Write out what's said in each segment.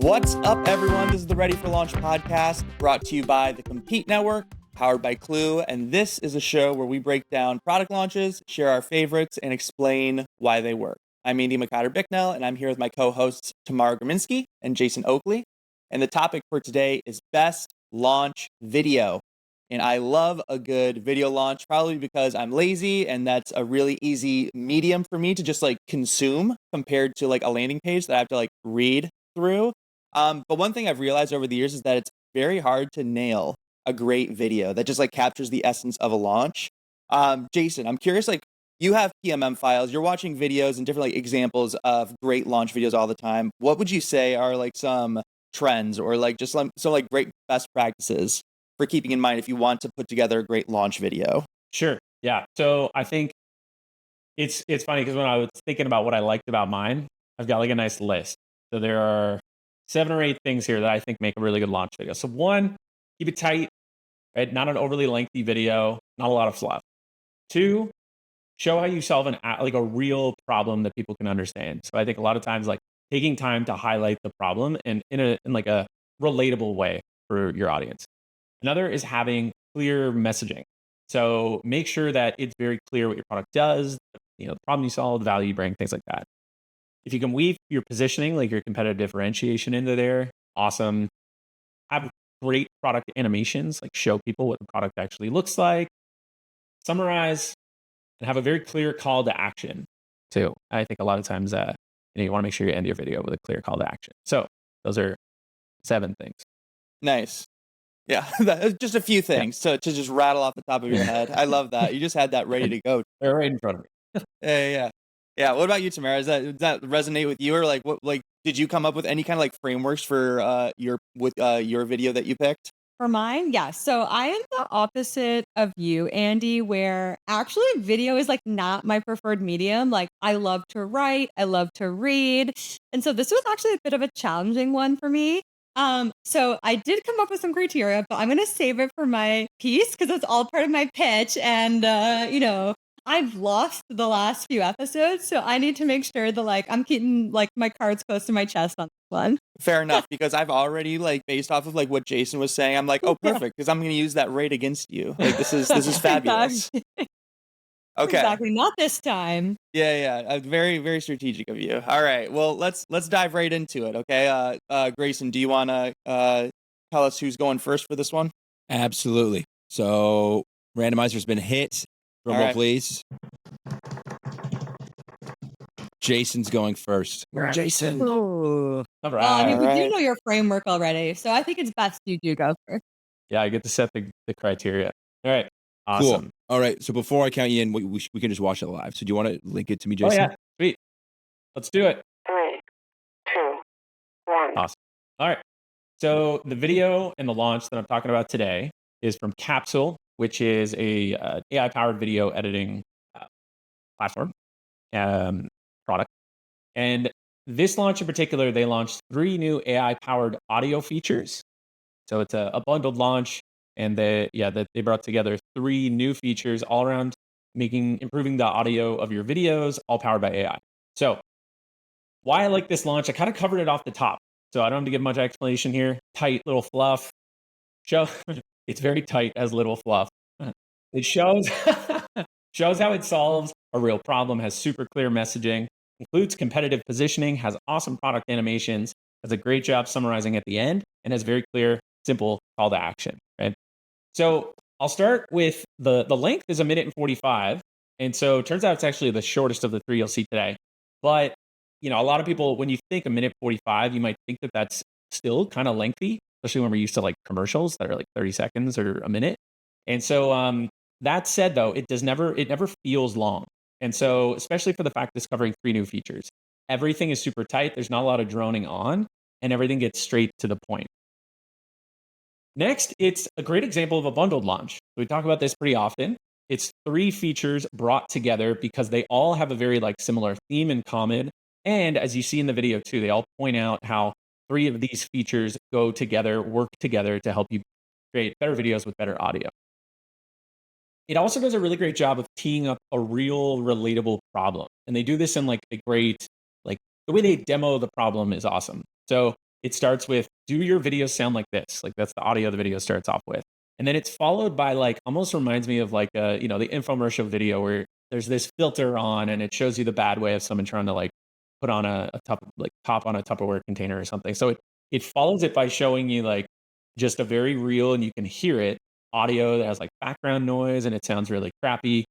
What's up, everyone? This is the Ready for Launch podcast brought to you by the Compete Network, powered by Klue. And this is a show where we break down product launches, share our favorites, and explain why they work. I'm Andy McCotter-Bicknell, and I'm here with my co-hosts Tamara Graminsky and Jason Oakley. And the topic for today is best launch video. And I love a good video launch, probably because I'm lazy and that's a really easy medium for me to just like consume compared to like a landing page that I have to like read through. But one thing I've realized over the years is that it's very hard to nail a great video that just like captures the essence of a launch. Jason, I'm curious, like you have PMM files, you're watching videos and different like examples of great launch videos all the time. What would you say are like some trends or like just some like great best practices for keeping in mind if you want to put together a great launch video? Sure. Yeah. So I think it's funny because when I was thinking about what I liked about mine, I've got like a nice list. So there are 7 or 8 things here that I think make a really good launch video. So 1, keep it tight, right? Not an overly lengthy video, not a lot of fluff. 2, show how you solve a real problem that people can understand. So I think a lot of times like taking time to highlight the problem and in like a relatable way for your audience. Another is having clear messaging. So make sure that it's very clear what your product does, the problem you solve, the value you bring, things like that. If you can weave your positioning, like your competitive differentiation into there, awesome. Have great product animations, like show people what the product actually looks like. Summarize and have a very clear call to action too. I think a lot of times you want to make sure you end your video with a clear call to action. So those are 7 things. Nice. Yeah, just a few things to just rattle off the top of your head. I love that. You just had that ready to go. They're right in front of me. Yeah. What about you, Tamara? Does that resonate with you, or like what? Like, did you come up with any kind of like frameworks for your video that you picked? For mine, yeah. So I am the opposite of you, Andy, where actually video is like not my preferred medium. Like I love to write, I love to read. And so this was actually a bit of a challenging one for me. So I did come up with some criteria, but I'm gonna save it for my piece because it's all part of my pitch. And I've lost the last few episodes, so I need to make sure that like I'm keeping like my cards close to my chest on this one. Fair enough, because I've already like based off of like what Jason was saying, I'm like, oh, perfect, because I'm gonna use that right against you. Like this is fabulous. Okay. Exactly. Not this time. Yeah. Very, very strategic of you. All right. Well, let's dive right into it. Okay. Grayson, do you want to tell us who's going first for this one? Absolutely. So randomizer's been hit. Drum roll, please. Jason's going first. Jason. All right. I mean, we do know your framework already, so I think it's best you do go first. Yeah, I get to set the criteria. All right. Awesome. Cool. All right. So before I count you in, we can just watch it live. So do you want to link it to me, Jason? Oh, yeah. Sweet. Let's do it. 3, 2, 1. Awesome. All right. So the video and the launch that I'm talking about today is from Capsule, which is a AI-powered video editing platform product. And this launch in particular, they launched 3 new AI-powered audio features. So it's a bundled launch, and they brought together 3 new features all around improving the audio of your videos, all powered by AI. So why I like this launch, I kind of covered it off the top. So I don't have to give much explanation here. Tight little fluff. It's very tight as little fluff. It shows how it solves a real problem, has super clear messaging, includes competitive positioning, has awesome product animations, does a great job summarizing at the end, and has very clear, simple call to action, right? So I'll start with the length is 1 minute and 45. And so it turns out it's actually the shortest of the 3 you'll see today. But, a lot of people, when you think 1 minute 45, you might think that that's still kind of lengthy, especially when we're used to like commercials that are like 30 seconds or a minute. And so that said, though, it never feels long. And so especially for the fact it's covering 3 new features, everything is super tight. There's not a lot of droning on, and everything gets straight to the point. Next, it's a great example of a bundled launch. We talk about this pretty often. It's 3 features brought together because they all have a very like similar theme in common. And as you see in the video too, they all point out how 3 of these features work together to help you create better videos with better audio. It also does a really great job of teeing up a real relatable problem. And they do this in like a great, like the way they demo the problem is awesome. So it starts with, do your videos sound like this? Like that's the audio the video starts off with. And then it's followed by like, almost reminds me of like the infomercial video where there's this filter on and it shows you the bad way of someone trying to like put on a top on a Tupperware container or something. So it follows it by showing you like just a very real, and you can hear it, audio that has like background noise and it sounds really crappy.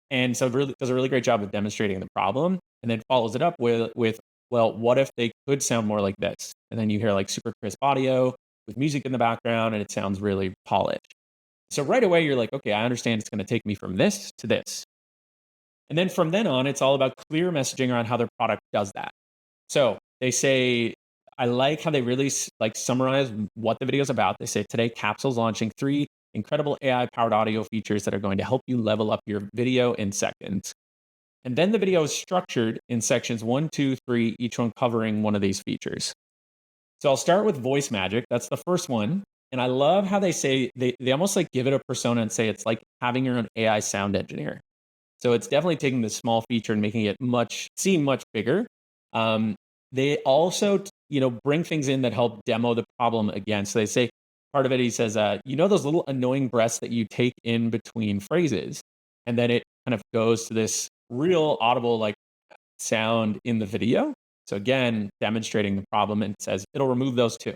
And so really does a really great job of demonstrating the problem, and then follows it up with well, what if they could sound more like this? And then you hear like super crisp audio with music in the background and it sounds really polished. So right away you're like, okay, I understand it's going to take me from this to this. And then from then on, it's all about clear messaging around how their product does that. So they say, I like how they really like summarize what the video is about. They say today Capsule's launching 3 incredible AI powered audio features that are going to help you level up your video in seconds. And then the video is structured in sections 1, 2, 3, each one covering one of these features. So I'll start with voice magic. That's the first one. And I love how they say they almost like give it a persona and say it's like having your own AI sound engineer. So it's definitely taking this small feature and making it seem much bigger. They also, bring things in that help demo the problem again. So they say part of it, he says, those little annoying breaths that you take in between phrases, and then it kind of goes to this real audible like sound in the video. So again, demonstrating the problem, and it says it'll remove those too.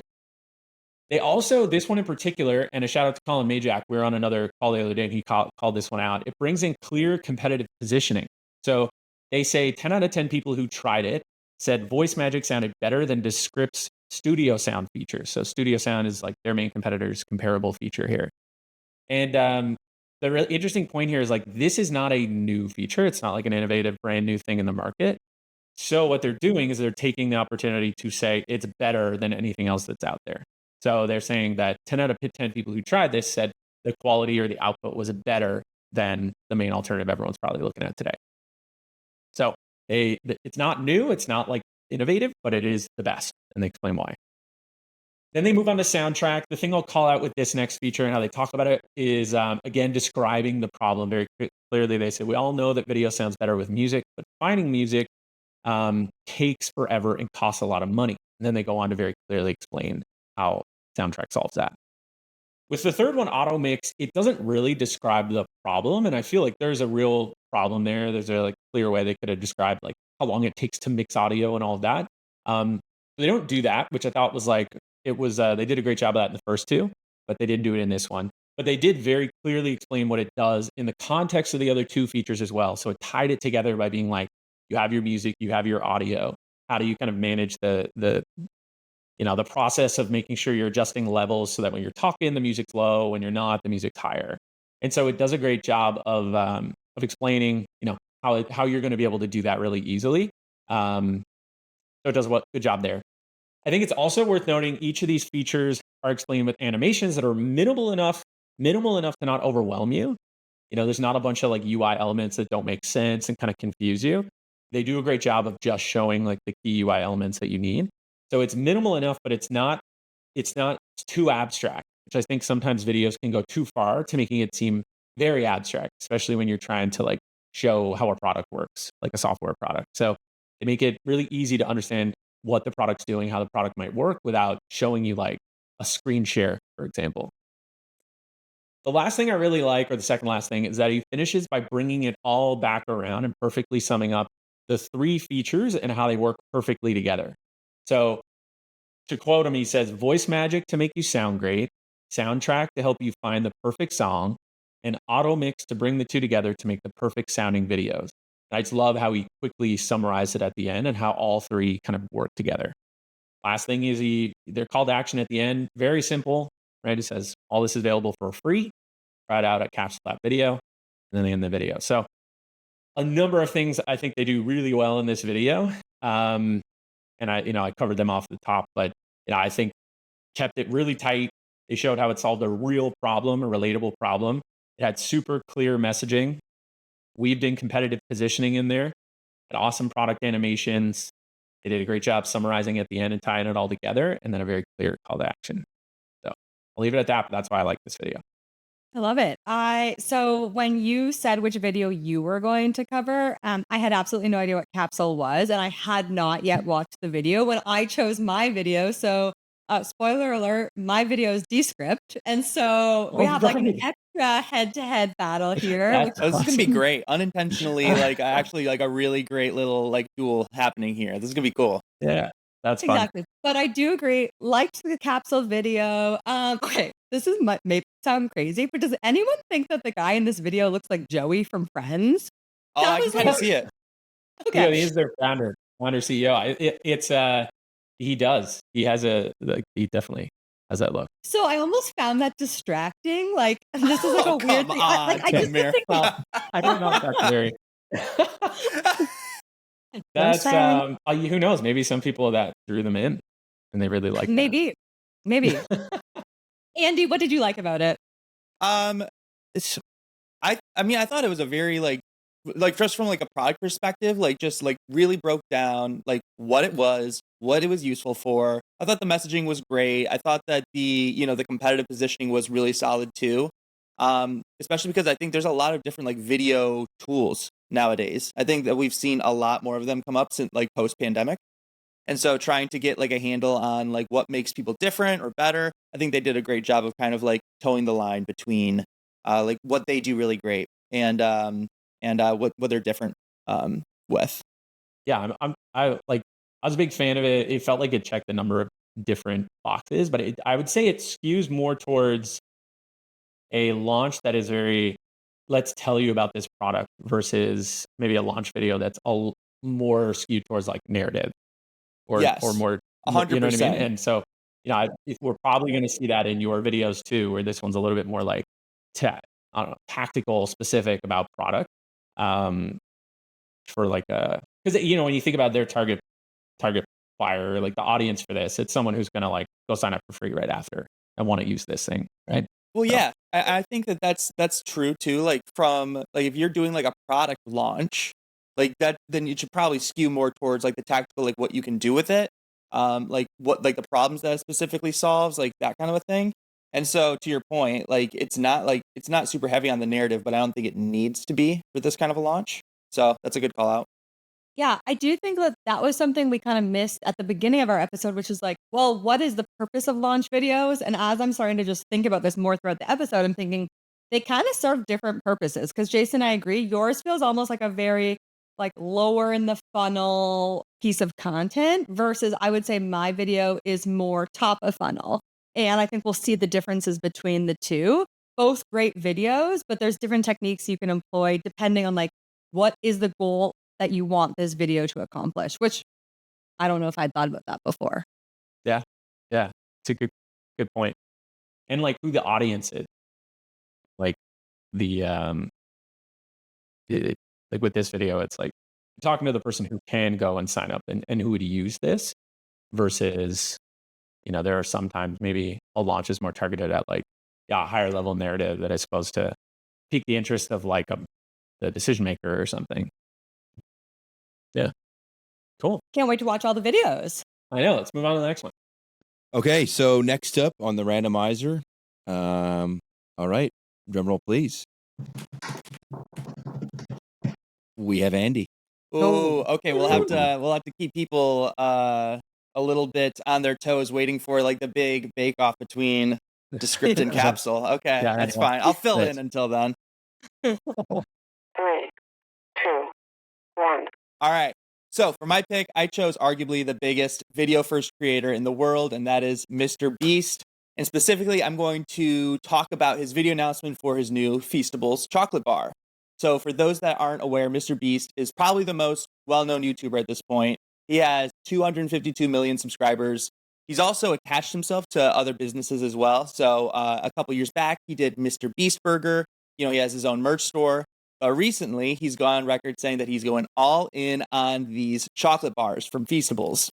They also, this one in particular, and a shout out to Colin Majak, we were on another call the other day and he called this one out. It brings in clear competitive positioning. So they say 10 out of 10 people who tried it said voice magic sounded better than Descript's studio sound feature. So studio sound is like their main competitor's comparable feature here. And the really interesting point here is like, this is not a new feature. It's not like an innovative brand new thing in the market. So what they're doing is they're taking the opportunity to say it's better than anything else that's out there. So they're saying that 10 out of 10 people who tried this said the quality or the output was better than the main alternative everyone's probably looking at today. So it's not new, it's not like innovative, but it is the best, and they explain why. Then they move on to soundtrack. The thing I'll call out with this next feature and how they talk about it is, again, describing the problem very clearly. They say, we all know that video sounds better with music, but finding music takes forever and costs a lot of money. And then they go on to very clearly explain how soundtrack solves that. With the third one, auto mix, it doesn't really describe the problem, and I feel like there's a real problem there. There's a like clear way they could have described like how long it takes to mix audio and all of that. They don't do that, which I thought was like they did a great job of that in the first two, but they didn't do it in this one. But they did very clearly explain what it does in the context of the other two features as well. So it tied it together by being like, you have your music, you have your audio. How do you kind of manage the process of making sure you're adjusting levels so that when you're talking, the music's low, when you're not, the music's higher. And so it does a great job of explaining, how you're going to be able to do that really easily. So it does a good job there. I think it's also worth noting each of these features are explained with animations that are minimal enough to not overwhelm you. There's not a bunch of like UI elements that don't make sense and kind of confuse you. They do a great job of just showing like the key UI elements that you need. So it's minimal enough, but it's not too abstract, which I think sometimes videos can go too far to making it seem very abstract, especially when you're trying to like show how a product works, like a software product. So they make it really easy to understand what the product's doing, how the product might work without showing you like a screen share, for example. The last thing I really like, or the second last thing, is that he finishes by bringing it all back around and perfectly summing up the 3 features and how they work perfectly together. So to quote him, he says, voice magic to make you sound great, soundtrack to help you find the perfect song, and auto mix to bring the two together to make the perfect sounding videos. I just love how he quickly summarized it at the end and how all 3 kind of work together. Last thing is their call to action at the end, very simple, right? It says, all this is available for free. Try it out at Capsule.video, and then they end the video. So a number of things I think they do really well in this video. And I covered them off the top, but I think kept it really tight. They showed how it solved a real problem, a relatable problem. It had super clear messaging, weaved in competitive positioning in there, had awesome product animations. They did a great job summarizing at the end and tying it all together, and then a very clear call to action. So I'll leave it at that, but that's why I like this video. I love it. So when you said which video you were going to cover, I had absolutely no idea what Capsule was, and I had not yet watched the video when I chose my video. So spoiler alert, my video is Descript. And so we have like an right. extra head-to-head battle here, That's which Oh, this is gonna be awesome. great. Unintentionally, like actually like a really great little like duel happening here. This is gonna be cool. Yeah, that's fun. exactly. But I do agree, liked the capsule video. Okay, this is may sound crazy, but does anyone think that the guy in this video looks like Joey from Friends? Oh, That I can was kind of like, see it. Yeah, okay. he's their founder CEO. It's he does. He has he definitely has that look. So I almost found that distracting. Like, this is like Oh, a weird come thing. on, I just Tamara. think like, Well, I don't know if that's very. just That's saying, who knows? Maybe some people that drew them in, and they really like maybe. that. Andy, what did you like about it? Um, it's, I mean, I thought it was a very like just from like a product perspective, like just like really broke down like what it was useful for. I thought the messaging was great. I thought that the competitive positioning was really solid too. Especially because I think there's a lot of different like video tools nowadays. I think that we've seen a lot more of them come up since like post pandemic. And so trying to get like a handle on like what makes people different or better, I think they did a great job of kind of like towing the line between like what they do really great and what they're different with. Yeah, I like. I was a big fan of it. It felt like it checked a number of different boxes, but I would say it skews more towards a launch that is very, let's tell you about this product versus maybe a launch video that's more skewed towards like narrative or Yes, more, you know what I mean? 100%. And so, we're probably going to see that in your videos too, where this one's a little bit more like I don't know, tactical, specific about product. Um, for like because when you think about their target buyer, like the audience for this, it's someone who's going to like go sign up for free right after and want to use this thing, right? Well, So, yeah, I think that that's true too. Like from like if you're doing like a product launch, like that, then you should probably skew more towards like the tactical, like what you can do with it, like what like the problems that it specifically solves, like that kind of a thing. And so to your point, like it's not super heavy on the narrative, but I don't think it needs to be for this kind of a launch. So that's a good call out. Yeah, I do think that that was something we kind of missed at the beginning of our episode, which is like, well, what is the purpose of launch videos? And as I'm starting to just think about this more throughout the episode, I'm thinking they kind of serve different purposes. Because Jason, I agree, yours feels almost like a very like lower in the funnel piece of content versus I would say my video is more top of funnel. And I think we'll see the differences between the two. Both great videos, but there's different techniques you can employ depending on like what is the goal that you want this video to accomplish, which I don't know if I'd thought about that before. yeah, yeah, it's a good point. And like who the audience is, like the like with this video, it's like talking to the person who can go and sign up and who would use this versus, there are sometimes maybe a launch is more targeted at like, a higher level narrative that is supposed to pique the interest of like the decision maker or something. Yeah. Cool. Can't wait to watch all the videos. I know. Let's move on to the next one. Okay, so next up on the randomizer, all right, drum roll, please. We have Andy. Oh, okay. We'll have to keep people a little bit on their toes, waiting for like the big bake off between Descript and Capsule. Okay, Yeah, that's fine. I'll fill Yes. in until then. 3, 2, 1. All right. So for my pick, I chose arguably the biggest video first creator in the world, and that is Mr. Beast. And specifically, I'm going to talk about his video announcement for his new Feastables chocolate bar. So for those that aren't aware, Mr. Beast is probably the most well-known YouTuber at this point. He has 252 million subscribers. He's also attached himself to other businesses as well. So a couple years back, he did Mr. Beast Burger. He has his own merch store. Recently, he's gone on record saying that he's going all in on these chocolate bars from Feastables.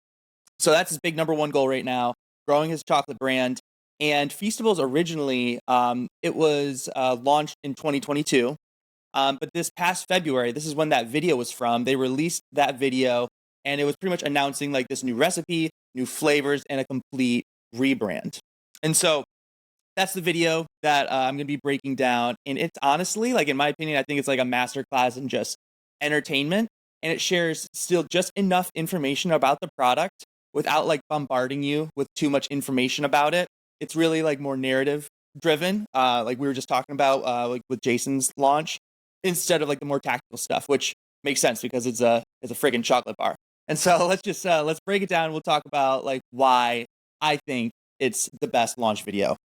So that's his big number one goal right now, growing his chocolate brand. And Feastables originally, it was launched in 2022. But this past February, this is when that video was from, they released that video, and it was pretty much announcing like this new recipe, new flavors, and a complete rebrand. And so that's the video that I'm going to be breaking down. And it's honestly, like, in my opinion, I think it's like a masterclass in just entertainment. And it shares still just enough information about the product without like bombarding you with too much information about it. It's really like more narrative driven, like we were just talking about, like with Jason's launch, instead of like the more tactical stuff, which makes sense because it's a friggin' chocolate bar. And so let's break it down. We'll talk about like why I think it's the best launch video.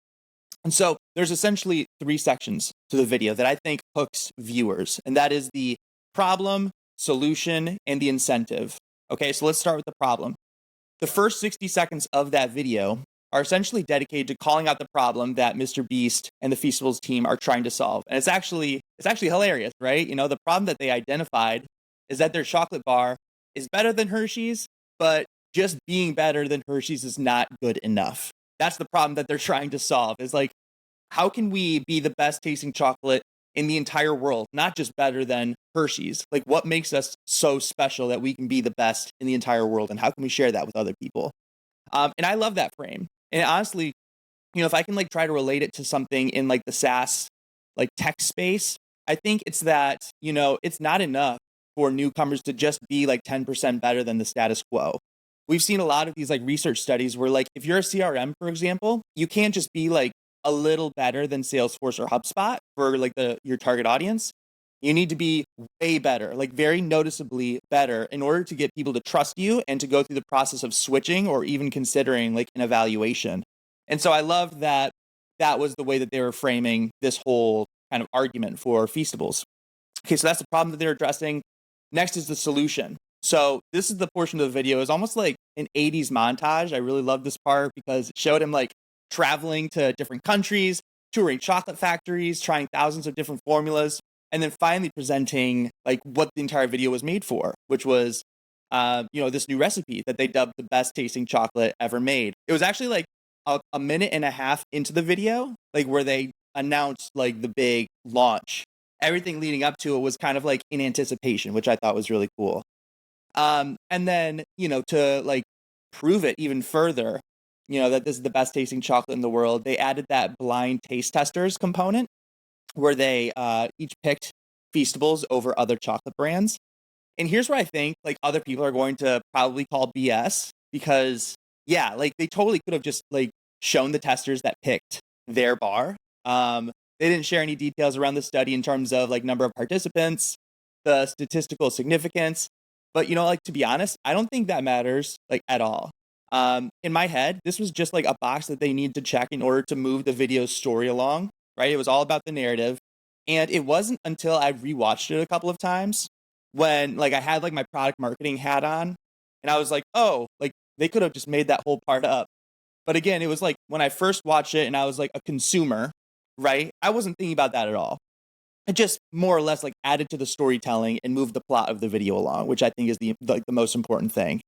And so there's essentially 3 sections to the video that I think hooks viewers, and that is the problem, solution, and the incentive. Okay, so let's start with the problem. The first 60 seconds of that video are essentially dedicated to calling out the problem that Mr. Beast and the Feastables team are trying to solve. And it's actually hilarious, right? You know, the problem that they identified is that their chocolate bar is better than Hershey's, but just being better than Hershey's is not good enough. That's the problem that they're trying to solve. Is like, how can we be the best tasting chocolate in the entire world, not just better than Hershey's? Like, what makes us so special that we can be the best in the entire world, and how can we share that with other people? And I love that frame. And honestly, you know, if I can like try to relate it to something in like the SaaS, like tech space, I think it's that, you know, it's not enough for newcomers to just be like 10% better than the status quo. We've seen a lot of these like research studies where like if you're a CRM, for example, you can't just be like a little better than Salesforce or HubSpot for like your target audience. You need to be way better, like very noticeably better, in order to get people to trust you and to go through the process of switching or even considering like an evaluation. And so I love that that was the way that they were framing this whole kind of argument for Feastables. Okay, so that's the problem that they're addressing. Next is the solution. So this is the portion of the video. It's almost like an 80s montage. I really love this part because it showed him like traveling to different countries, touring chocolate factories, trying thousands of different formulas, and then finally presenting like what the entire video was made for, which was, you know, this new recipe that they dubbed the best tasting chocolate ever made. It was actually like a minute and a half into the video, like where they announced like the big launch. Everything leading up to it was kind of like in anticipation, which I thought was really cool. And then, you know, to like prove it even further, you know, that this is the best tasting chocolate in the world, they added that blind taste testers component where they each picked Feastables over other chocolate brands. And here's where I think like other people are going to probably call BS, because yeah, like they totally could have just like shown the testers that picked their bar. They didn't share any details around the study in terms of like number of participants, the statistical significance. But, you know, like, to be honest, I don't think that matters like at all. In my head, this was just like a box that they need to check in order to move the video's story along, right? It was all about the narrative. And it wasn't until I rewatched it a couple of times when like I had like my product marketing hat on and I was like, oh, like they could have just made that whole part up. But again, it was like when I first watched it and I was like a consumer, right? I wasn't thinking about that at all. It just more or less like added to the storytelling and moved the plot of the video along, which I think is the most important thing.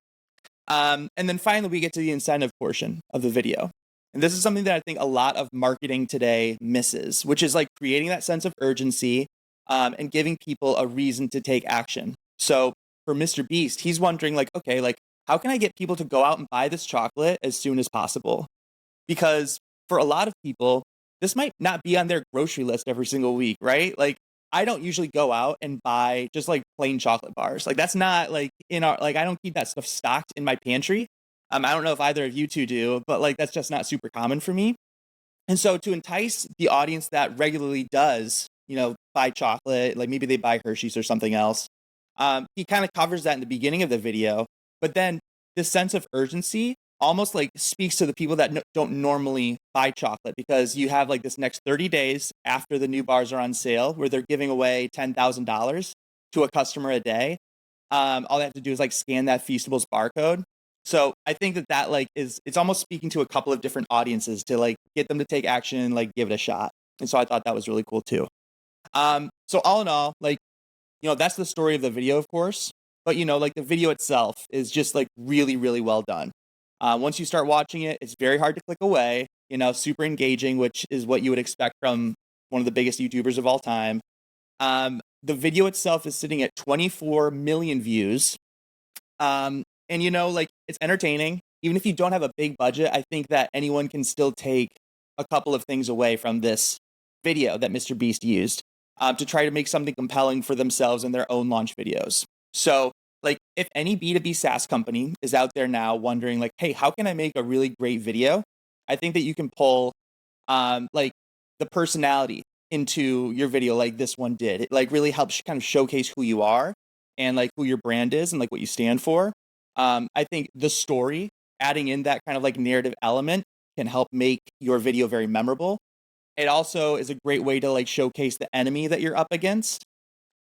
And then finally, we get to the incentive portion of the video. And this is something that I think a lot of marketing today misses, which is like creating that sense of urgency and giving people a reason to take action. So for Mr. Beast, he's wondering like, okay, like how can I get people to go out and buy this chocolate as soon as possible? Because for a lot of people, this might not be on their grocery list every single week, right? Like I don't usually go out and buy just like plain chocolate bars. Like that's not like in our, like I don't keep that stuff stocked in my pantry. I don't know if either of you two do, but like that's just not super common for me. And so to entice the audience that regularly does, you know, buy chocolate, like maybe they buy Hershey's or something else, he kind of covers that in the beginning of the video. But then this sense of urgency almost like speaks to the people that don't normally buy chocolate, because you have like this next 30 days after the new bars are on sale where they're giving away $10,000 to a customer a day. All they have to do is like scan that Feastables barcode. So I think that like it's almost speaking to a couple of different audiences to like get them to take action, like give it a shot. And so I thought that was really cool too. So all in all, like, you know, that's the story of the video, of course, but you know, like the video itself is just like really, really well done. Once you start watching it, it's very hard to click away, you know, super engaging, which is what you would expect from one of the biggest YouTubers of all time. The video itself is sitting at 24 million views. And, you know, like it's entertaining. Even if you don't have a big budget, I think that anyone can still take a couple of things away from this video that Mr. Beast used to try to make something compelling for themselves in their own launch videos. So like if any B2B SaaS company is out there now wondering like, hey, how can I make a really great video? I think that you can pull like the personality into your video like this one did. It like really helps kind of showcase who you are and like who your brand is and like what you stand for. I think the story, adding in that kind of like narrative element, can help make your video very memorable. It also is a great way to like showcase the enemy that you're up against.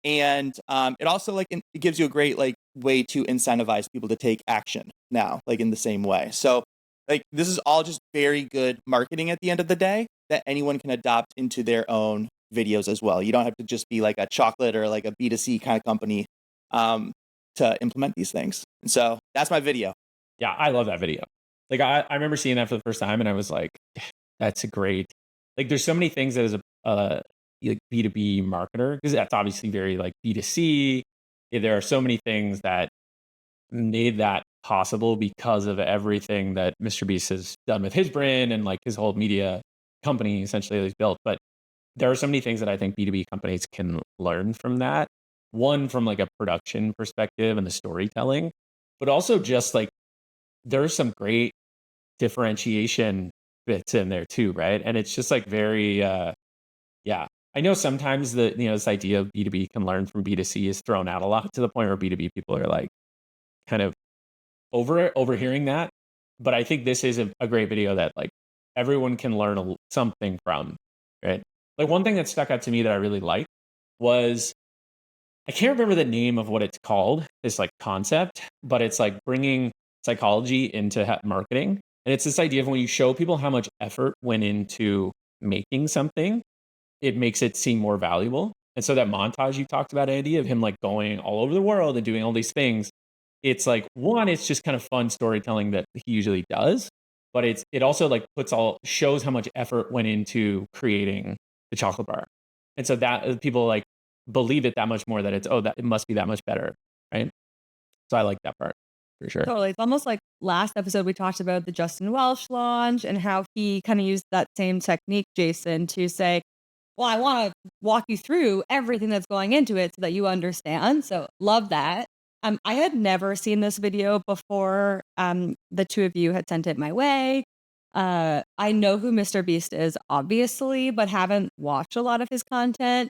And it also like it gives you a great like way to incentivize people to take action now, like in the same way. So like this is all just very good marketing at the end of the day that anyone can adopt into their own videos as well. You don't have to just be like a chocolate or like a B2C kind of company to implement these things. And so that's my video. Yeah, I love that video. Like I remember seeing that for the first time and I was like, that's a great, like there's so many things that as a like B2B marketer, because that's obviously very like B2C. There are so many things that made that possible because of everything that Mr. Beast has done with his brand and like his whole media company essentially that he's built. But there are so many things that I think B2B companies can learn from that. One, from like a production perspective and the storytelling, but also just like there's some great differentiation bits in there too, right? And it's just like very yeah. I know sometimes this idea of B2B can learn from B2C is thrown out a lot to the point where B2B people are like kind of overhearing that. But I think this is a great video that like everyone can learn something from, right? Like one thing that stuck out to me that I really liked was I can't remember the name of what it's called, this like concept, but it's like bringing psychology into marketing. And it's this idea of when you show people how much effort went into making something, it makes it seem more valuable. And so that montage you talked about, Andy, of him like going all over the world and doing all these things, it's like one, it's just kind of fun storytelling that he usually does, but it also like shows how much effort went into creating the chocolate bar. And so that people like believe it that much more, that that it must be that much better, right? So I like that part for sure. Totally. It's almost like last episode we talked about the Justin Welsh launch and how he kind of used that same technique, Jason, to say, well, I want to walk you through everything that's going into it so that you understand. So love that. I had never seen this video before the two of you had sent it my way. I know who Mr. Beast is, obviously, but haven't watched a lot of his content.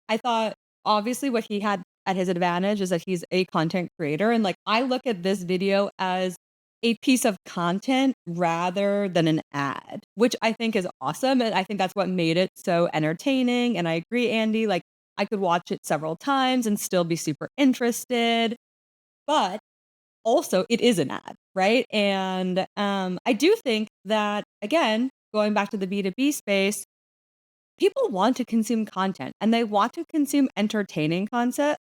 I thought obviously what he had at his advantage is that he's a content creator. And like I look at this video as a piece of content rather than an ad, which I think is awesome. And I think that's what made it so entertaining. And I agree, Andy, like I could watch it several times and still be super interested. But also it is an ad, right? And I do think that, again, going back to the B2B space, people want to consume content and they want to consume entertaining content.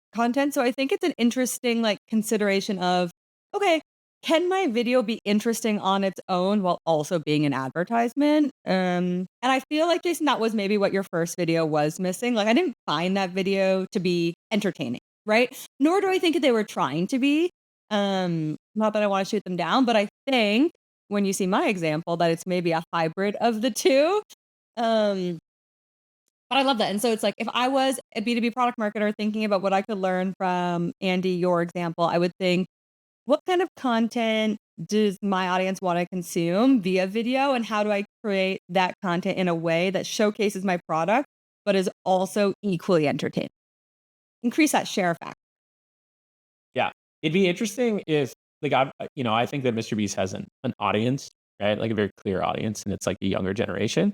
So I think it's an interesting like consideration of, okay, can my video be interesting on its own while also being an advertisement? And I feel like, Jason, that was maybe what your first video was missing. Like I didn't find that video to be entertaining, right? Nor do I think that they were trying to be. Not that I want to shoot them down, but I think when you see my example that it's maybe a hybrid of the two. Um but I love that. And so it's like if I was a B2B product marketer thinking about what I could learn from Andy, your example, I would think, what kind of content does my audience want to consume via video? And how do I create that content in a way that showcases my product, but is also equally entertaining? Increase that share factor. Yeah. It'd be interesting if like I think that Mr. Beast has an audience, right? Like a very clear audience, and it's like the younger generation.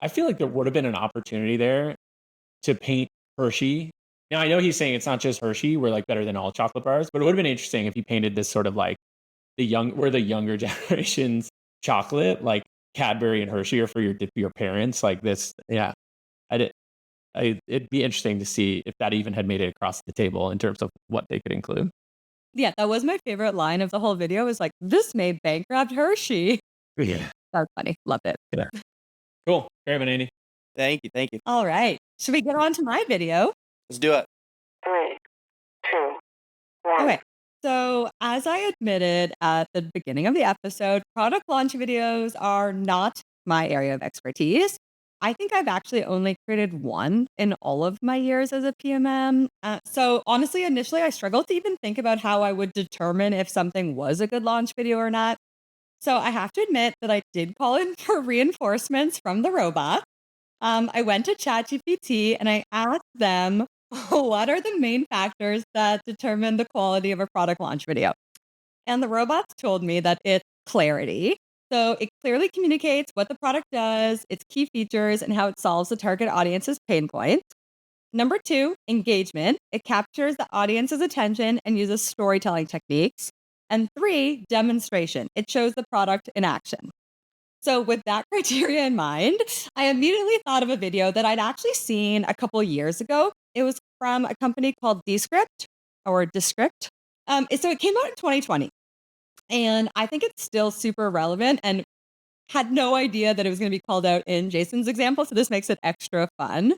I feel like there would have been an opportunity there to paint Hershey. Now I know he's saying it's not just Hershey, we're like better than all chocolate bars, but it would have been interesting if he painted this sort of like we're the younger generation's chocolate, like Cadbury and Hershey are for your parents, like this. Yeah. It'd be interesting to see if that even had made it across the table in terms of what they could include. Yeah, that was my favorite line of the whole video is like, this made bankrupt Hershey. Yeah. That was funny. Loved it. Yeah. Cool. Very good, Andy. Thank you. Thank you. All right. Should we get on to my video? Let's do it. 3, 2, 1. Okay. So, as I admitted at the beginning of the episode, product launch videos are not my area of expertise. I think I've actually only created one in all of my years as a PMM. So honestly, initially, I struggled to even think about how I would determine if something was a good launch video or not. So I have to admit that I did call in for reinforcements from the robot. I went to ChatGPT and I asked them, what are the main factors that determine the quality of a product launch video? And the robots told me that it's clarity. So it clearly communicates what the product does, its key features, and how it solves the target audience's pain points. Number two, engagement. It captures the audience's attention and uses storytelling techniques. And three, demonstration. It shows the product in action. So, with that criteria in mind, I immediately thought of a video that I'd actually seen a couple years ago. It was from a company called Descript or Descript. So, it came out in 2020. And I think it's still super relevant and had no idea that it was going to be called out in Jason's example. So, this makes it extra fun.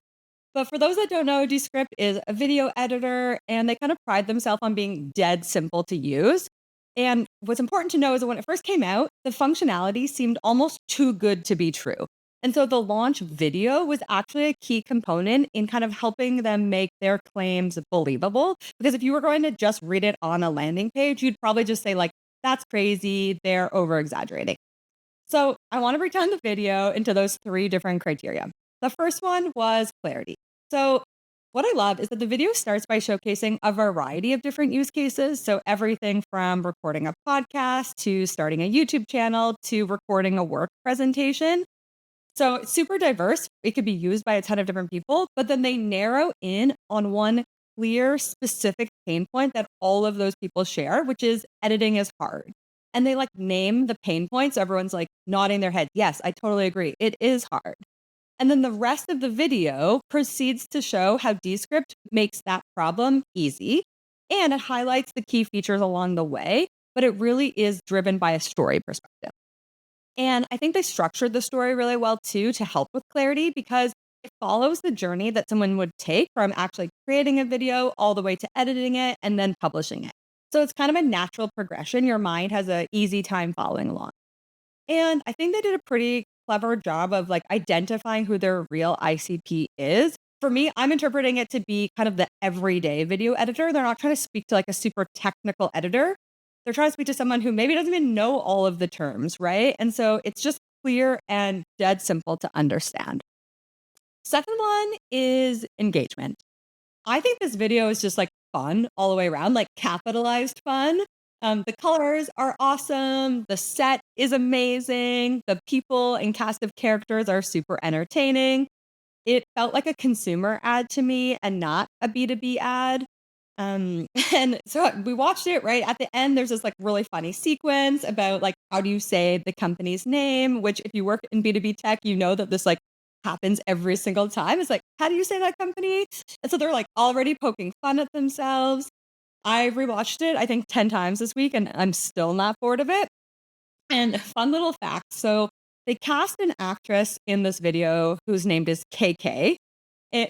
But for those that don't know, Descript is a video editor and they kind of pride themselves on being dead simple to use. And what's important to know is that when it first came out, the functionality seemed almost too good to be true. And so the launch video was actually a key component in kind of helping them make their claims believable. Because if you were going to just read it on a landing page, you'd probably just say, like, that's crazy, they're over exaggerating. So I want to break down the video into those three different criteria. The first one was clarity. So what I love is that the video starts by showcasing a variety of different use cases. So everything from recording a podcast to starting a YouTube channel to recording a work presentation. So it's super diverse. It could be used by a ton of different people, but then they narrow in on one clear, specific pain point that all of those people share, which is editing is hard. And they like name the pain points. Everyone's like nodding their head. Yes, I totally agree. It is hard. And then the rest of the video proceeds to show how Descript makes that problem easy. And it highlights the key features along the way, but it really is driven by a story perspective. And I think they structured the story really well too to help with clarity because it follows the journey that someone would take from actually creating a video all the way to editing it and then publishing it. So it's kind of a natural progression. Your mind has an easy time following along. And I think they did a pretty clever job of like identifying who their real ICP is. For me, I'm interpreting it to be kind of the everyday video editor. They're not trying to speak to like a super technical editor. They're trying to speak to someone who maybe doesn't even know all of the terms, right? And so it's just clear and dead simple to understand. Second one is engagement. I think this video is just like fun all the way around, like capitalized fun. The colors are awesome. The set is amazing. The people and cast of characters are super entertaining. It felt like a consumer ad to me and not a B2B ad. And so we watched it right at the end. There's this like really funny sequence about like how do you say the company's name, which if you work in B2B tech, you know that this like happens every single time. It's like, how do you say that company? And so they're like already poking fun at themselves. I rewatched it, I think 10 times this week, and I'm still not bored of it. And fun little fact. So they cast an actress in this video whose name is KK.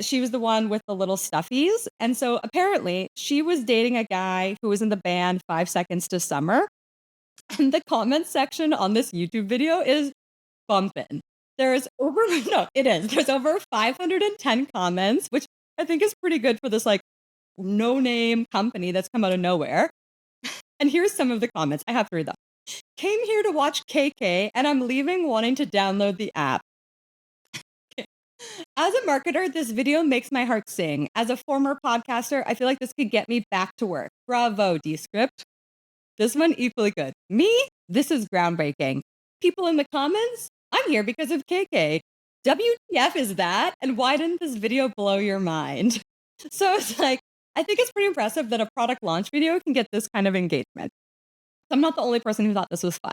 She was the one with the little stuffies. And so apparently she was dating a guy who was in the band 5 Seconds to Summer. And the comment section on this YouTube video is bumping. There's over, no, it is. There's over 510 comments, which I think is pretty good for this like no name company that's come out of nowhere. And here's some of the comments. I have to read them. Came here to watch KK and I'm leaving wanting to download the app. As a marketer, this video makes my heart sing. As a former podcaster, I feel like this could get me back to work. Bravo, Descript. This one equally good. Me? This is groundbreaking. People in the comments? I'm here because of KK. WTF is that? And why didn't this video blow your mind? So it's like, I think it's pretty impressive that a product launch video can get this kind of engagement. I'm not the only person who thought this was fun.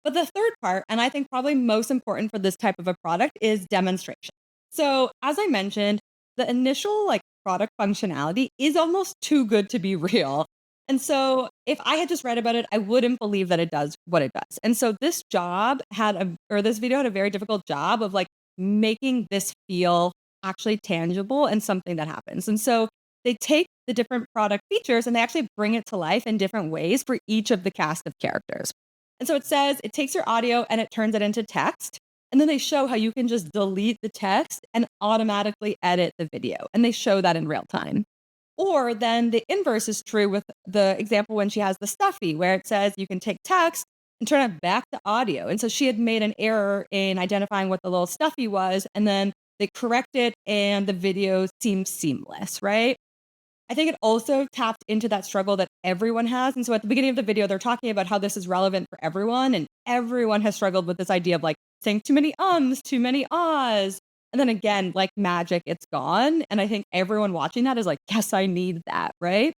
But the third part, and I think probably most important for this type of a product, is demonstration. So as I mentioned, the initial like product functionality is almost too good to be real. And so if I had just read about it, I wouldn't believe that it does what it does. And so this this video had a very difficult job of like making this feel actually tangible and something that happens. And so they take the different product features and they actually bring it to life in different ways for each of the cast of characters. And so it says it takes your audio and it turns it into text. And then they show how you can just delete the text and automatically edit the video. And they show that in real time. Or then the inverse is true with the example when she has the stuffy, where it says you can take text and turn it back to audio. And so she had made an error in identifying what the little stuffy was, and then they correct it and the video seems seamless, right? I think it also tapped into that struggle that everyone has. And so at the beginning of the video, they're talking about how this is relevant for everyone. And everyone has struggled with this idea of like saying too many ums, too many ahs. And then again, like magic, it's gone. And I think everyone watching that is like, yes, I need that. Right.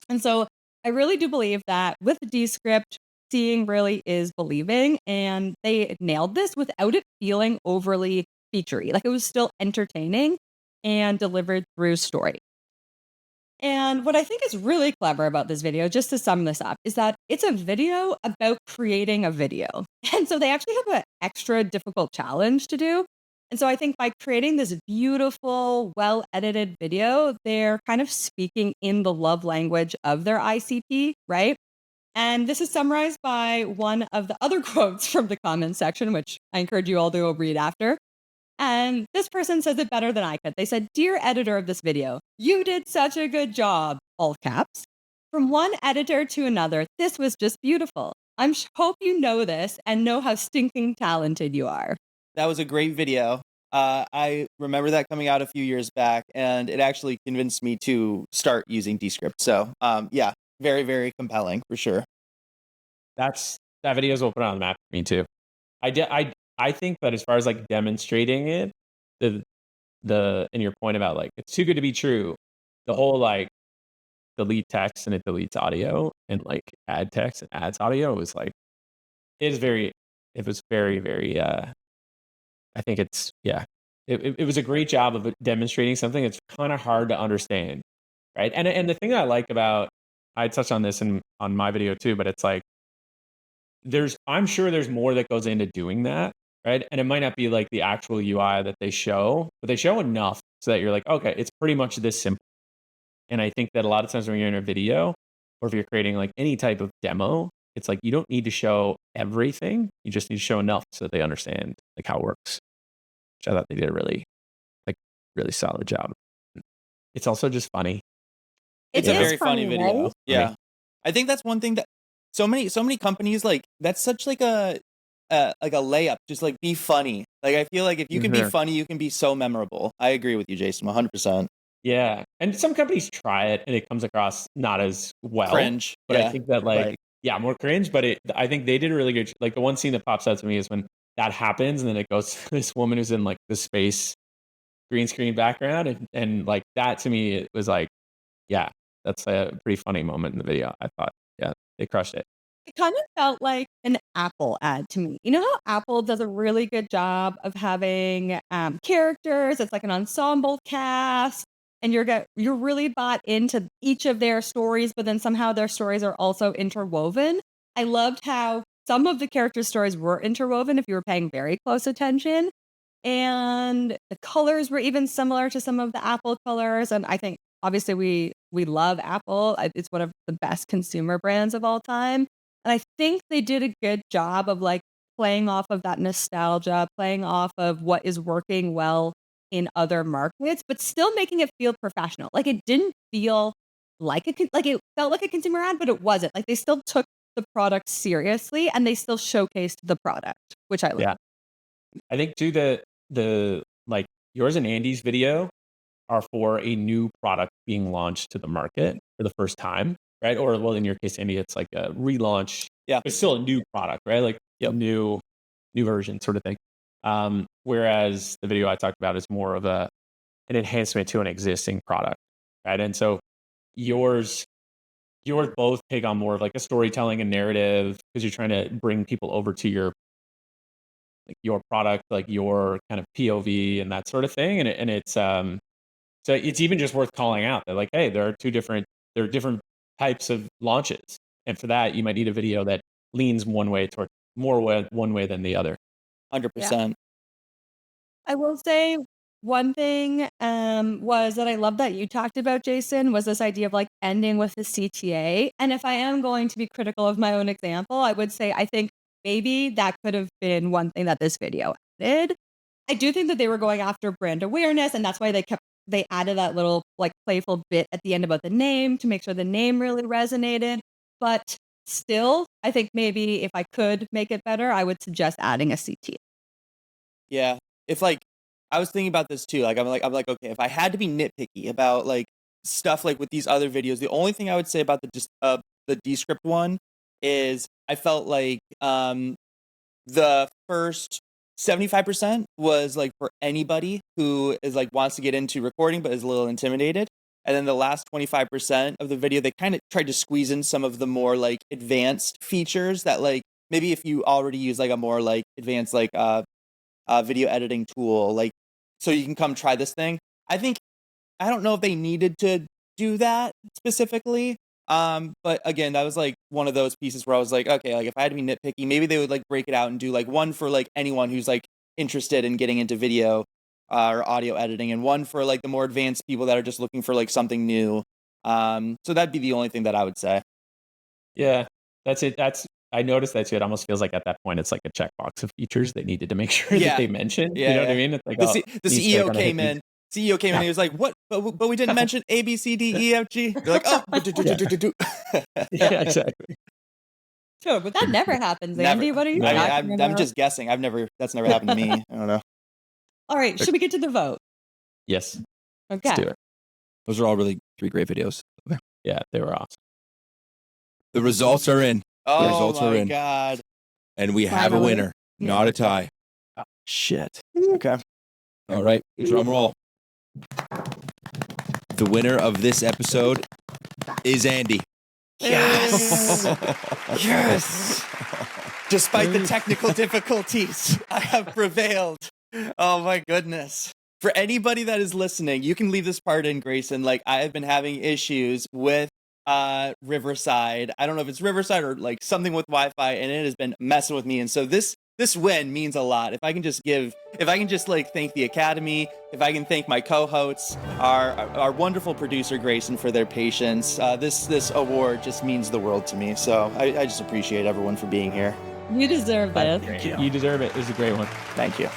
And so I really do believe that with Descript, seeing really is believing. And they nailed this without it feeling overly featurey. Like it was still entertaining and delivered through story. And what I think is really clever about this video, just to sum this up, is that it's a video about creating a video. And so they actually have an extra difficult challenge to do. And so I think by creating this beautiful, well edited video, they're kind of speaking in the love language of their ICP, right? And this is summarized by one of the other quotes from the comments section, which I encourage you all to go read after. And this person says it better than I could. They said, "Dear editor of this video, you did such a good job," all caps. "From one editor to another, this was just beautiful. Hope you know this and know how stinking talented you are." That was a great video. I remember that coming out a few years back, and it actually convinced me to start using Descript. So, yeah, very, very compelling for sure. That video's will put it on the map for me too. I think that as far as like demonstrating it, and your point about like it's too good to be true, the whole like delete text and it deletes audio and like add text and adds audio was like it was very, very I think it's it was a great job of demonstrating something that's kind of hard to understand, right? And the thing that I like about I touched on this on my video too, but it's like I'm sure there's more that goes into doing that, right? And it might not be like the actual UI that they show, but they show enough so that you're like, okay, it's pretty much this simple. And I think that a lot of times when you're in a video or if you're creating like any type of demo, it's like you don't need to show everything. You just need to show enough so that they understand like how it works. Which I thought they did a really solid job. It's also just funny. It's a very funny video. right? Yeah. I think that's one thing that so many companies like that's such like a layup. Just like be funny. Like I feel like if you can be funny, you can be so memorable. I agree with you, Jason, 100%. Yeah. And some companies try it and it comes across not as well. Cringe. But yeah. I think that like more cringe, but I think they did a really good like the one scene that pops out to me is when that happens and then it goes to this woman who's in like the space green screen background and like that to me it was like that's a pretty funny moment in the video. I thought they crushed it. It kind of felt like an Apple ad to me. You know how Apple does a really good job of having characters? It's like an ensemble cast, and you're really bought into each of their stories, but then somehow their stories are also interwoven. I loved how some of the character stories were interwoven if you were paying very close attention. And the colors were even similar to some of the Apple colors. And I think obviously we love Apple. It's one of the best consumer brands of all time. And I think they did a good job of like playing off of that nostalgia, playing off of what is working well in other markets, but still making it feel professional. Like it didn't feel like like it felt like a consumer ad, but it wasn't. Like they still took the product seriously and they still showcased the product, which I love. Yeah. I think too the like yours and Andy's video are for a new product being launched to the market for the first time, right? Or well, in your case, Andy, it's like a relaunch. Yeah. It's still a new product, right? Like new version sort of thing. Whereas the video I talked about is more of an enhancement to an existing product, right? And so yours both take on more of like a storytelling and narrative because you're trying to bring people over to your product, like your kind of POV and that sort of thing. And it's so it's even just worth calling out that like, hey, there are different types of launches. And for that, you might need a video that leans one way toward one way than the other. 100%. I will say one thing was that I love that you talked about, Jason, was this idea of like ending with the CTA. And if I am going to be critical of my own example, I would say I think maybe that could have been one thing that this video did. I do think that they were going after brand awareness, and that's why they added that little like playful bit at the end about the name to make sure the name really resonated. But still, I think maybe if I could make it better, I would suggest adding a CT. Yeah. If like I was thinking about this too. Like I'm like, okay, if I had to be nitpicky about like stuff like with these other videos, the only thing I would say about the Descript one is I felt like the first 75% was like for anybody who is like wants to get into recording but is a little intimidated. And then the last 25% of the video, they kind of tried to squeeze in some of the more like advanced features that like maybe if you already use like a more like advanced like video editing tool, like so you can come try this thing. I don't know if they needed to do that specifically. But again, that was like one of those pieces where I was like, okay, like if I had to be nitpicky, maybe they would like break it out and do like one for like anyone who's like interested in getting into video or audio editing, and one for like the more advanced people that are just looking for like something new. So that'd be the only thing that I would say. Yeah, that's it. I noticed that too. It almost feels like at that point it's like a checkbox of features they needed to make sure Yeah. that they mentioned. Yeah, You know what I yeah. mean? It's like The these CEO are gonna hit came these- in. CEO came in and he was like, "What? But we didn't mention A, B, C, D, E, F, G." They're like, "Oh, Yeah, exactly. Sure, but that never happens, Never. Andy. What are you Never. talking I'm about? just guessing. That's never happened to me. I don't know. All right, should we get to the vote? Yes, Okay. let's do it. Those are all really 3 great videos. Yeah, they were awesome. The results are in, Oh results are my in. god! and we have a Finally. winner, not a tie. Shit. Okay. All right, drum roll. The winner of this episode is Andy. Yes. Yes. Despite the technical difficulties, I have prevailed. Oh my goodness. For anybody that is listening, you can leave this part in, Grayson. Like, I have been having issues with Riverside. I don't know if it's Riverside or like something with Wi-Fi, and it has been messing with me. And so this win means a lot. If I can just like thank the Academy, if I can thank my co-hosts, our wonderful producer Grayson for their patience. This award just means the world to me. So I just appreciate everyone for being here. You deserve this. You deserve it. It was a great one. Thank you.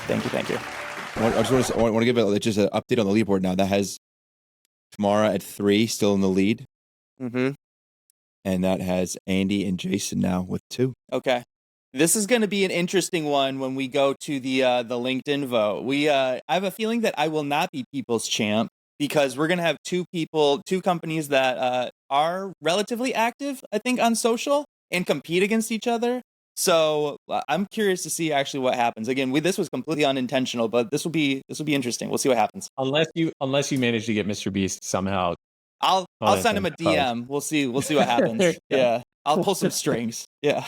I just want to give just an update on the leaderboard now. That has Tamara at 3, still in the lead. Mm-hmm. And that has Andy and Jason now with 2. Okay. This is going to be an interesting one when we go to the LinkedIn vote. I have a feeling that I will not be People's Champ because we're going to have two companies that are relatively active, I think, on social and compete against each other. So I'm curious to see actually what happens. Again, this was completely unintentional, but this will be interesting. We'll see what happens. Unless you manage to get Mr. Beast somehow. I'll send him a DM. We'll see what happens. Yeah, I'll pull some strings. Yeah.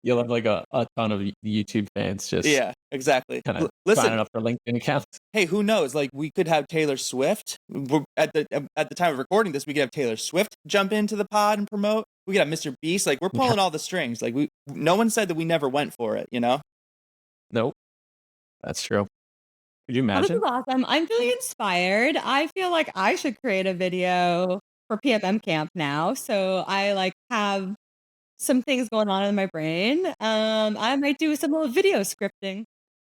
You'll have like a ton of YouTube fans just exactly. kind of Listen, signing up for LinkedIn accounts. Hey, who knows? Like, we could have Taylor Swift. At the time of recording this, we could have Taylor Swift jump into the pod and promote. We could have Mr. Beast. Like, we're pulling all the strings. Like, no one said that we never went for it, you know? Nope. That's true. Could you Oh, this imagine? is awesome. I'm feeling inspired. I feel like I should create a video for PMM camp now. So I like have some things going on in my brain. I might do some little video scripting.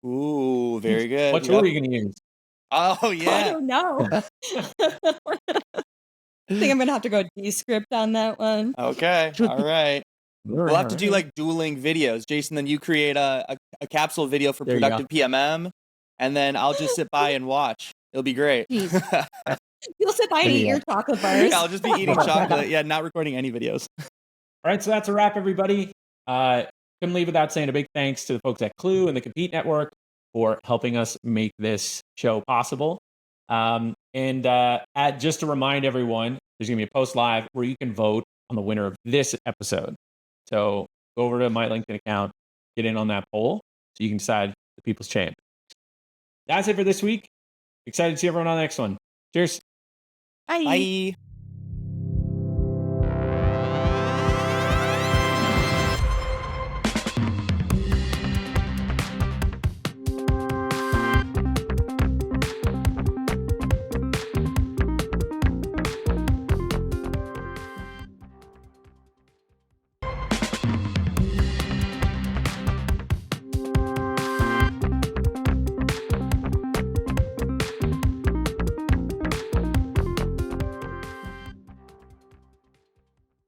Ooh, very good. What tool are you going to use? Oh, I yeah. don't know. I think I'm gonna have to go Descript on that one. Okay. All right. We'll have to do like dueling videos. Jason, then you create a capsule video for There you go. productive PMM, and then I'll just sit by and watch. It'll be great. You'll sit by and eat your chocolate bars. I'll just be eating chocolate. Yeah, not recording any videos. All right, so that's a wrap, everybody. Couldn't leave without saying a big thanks to the folks at Klue and the Compete Network for helping us make this show possible. Just to remind everyone, there's going to be a post live where you can vote on the winner of this episode. So go over to my LinkedIn account, get in on that poll so you can decide the people's champ. That's it for this week. Excited to see everyone on the next one. Cheers. Bye. Bye.